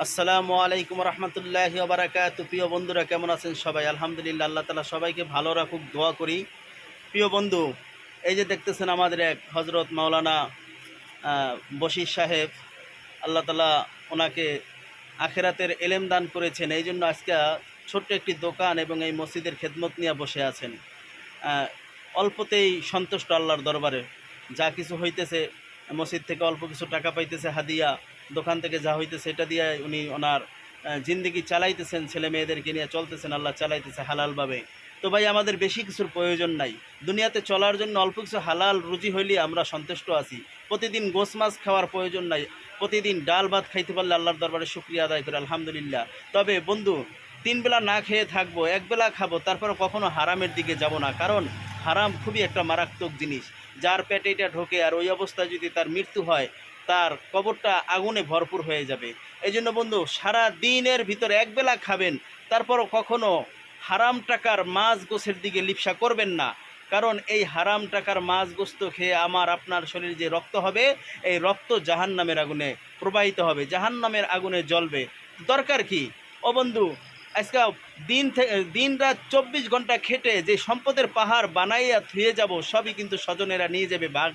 আসসালামু আলাইকুম রহমতুল্লাহি ওয়া বারাকাতুহু। প্রিয় বন্ধুরা, কেমন আছেন সবাই? আলহামদুলিল্লাহ, আল্লাহ তাআলা সবাইকে ভালো রাখুক, দোয়া করি। প্রিয় বন্ধু, এই যে দেখতেছেন আমাদের এক হজরত মাওলানা বশির সাহেব, আল্লাহ তাআলা ওনাকে আখেরাতের এলেম দান করেছেন। এই জন্য আজকে ছোট্ট একটি দোকান এবং এই মসজিদের খেদমত নিয়ে বসে আছেন। আহ, অল্পতেই সন্তুষ্ট আল্লাহর দরবারে। যা কিছু হইতেছে, মসজিদ থেকে অল্প কিছু টাকা পাইতেছে হাদিয়া, দোকান থেকে যা হইতেছে এটা দিয়ে উনি ওনার জিন্দেগি চালাইতেছেন, ছেলে মেয়েদেরকে নিয়ে চলতেছেন, আল্লাহ চালাইতেছে হালালভাবে। তো ভাই, আমাদের বেশি কিছুর প্রয়োজন নাই। দুনিয়াতে চলার জন্য অল্প কিছু হালাল রুজি হইলে আমরা সন্তুষ্ট আছি। প্রতিদিন গোস মাছ খাওয়ার প্রয়োজন নাই, প্রতিদিন ডাল ভাত খাইতে পারলে আল্লাহর দরবারে শুকরিয়া আদায় করে আলহামদুলিল্লাহ। তবে বন্ধু, 3 বেলা না খেয়ে থাকবো, 1 বেলা খাবো, তারপরে কখনো হারামের দিকে যাব না। কারণ হারাম খুবই একটা মারাত্মক জিনিস। যার পেটে এটা ঢোকে আর ওই অবস্থায় যদি তার মৃত্যু হয়, তার কবরটা আগুনে ভরপুর হয়ে যাবে। এই জন্য বন্ধু, সারা দিনের ভিতরে 1 বেলা খাবেন, তারপরও কখনো হারাম টাকার মাছ গোছের দিকে লিপ্সা করবেন না। কারণ এই হারাম টাকার মাছ গোস্ত খেয়ে আমার আপনার শরীর যে রক্ত হবে, এই রক্ত জাহান্নামের আগুনে প্রবাহিত হবে, জাহান্নামের আগুনে জ্বলবে। দরকার কি ও বন্ধু? আজকে দিন রাত 24 ঘন্টা খেটে যে সম্পদের পাহাড় বানাইয়া থুয়ে যাব, সবই কিন্তু স্বজনেরা নিয়ে যাবে ভাগ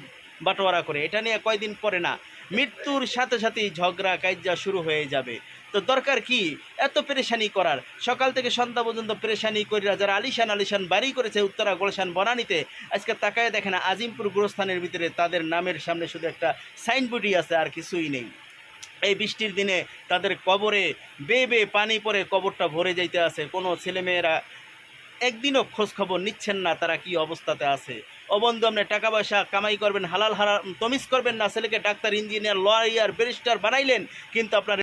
বাটোয়ারা করে। এটা নিয়ে কয়দিন পরে না মৃত্যুর সাথে সাথেই ঝগড়া কাইজা শুরু হয়ে যাবে। তো দরকার কি এত পেরেশানি করার? সকাল থেকে সন্ধ্যা পর্যন্ত পেরেশানি করিয়া যারা আলিশান আলিশান বাড়ি করেছে উত্তরা গুলশান বনানীতে, আজকে তাকায় দেখেন আজিমপুর গোরস্থানের ভিতরে তাদের নামের সামনে শুধু একটা সাইনবোর্ডই আছে, আর কিছুই নেই। এই বৃষ্টির দিনে তাদের কবরে বেয়ে বেয়ে পানি পড়ে কবরটা ভরে যাইতে আছে। কোনো ছেলেমেয়েরা একদিনও খোঁজ খবর নিচ্ছেন না তারা কি অবস্থাতে আছে। ও বন্ধু, আপনি টাকা পয়সা কামাই করবেন, হালাল হারাম তমিজ করবেন না। ছেলেকে ডাক্তার, ইঞ্জিনিয়ার, লয়ার, ব্যারিস্টার বানাইলেন, কিন্তু আপনার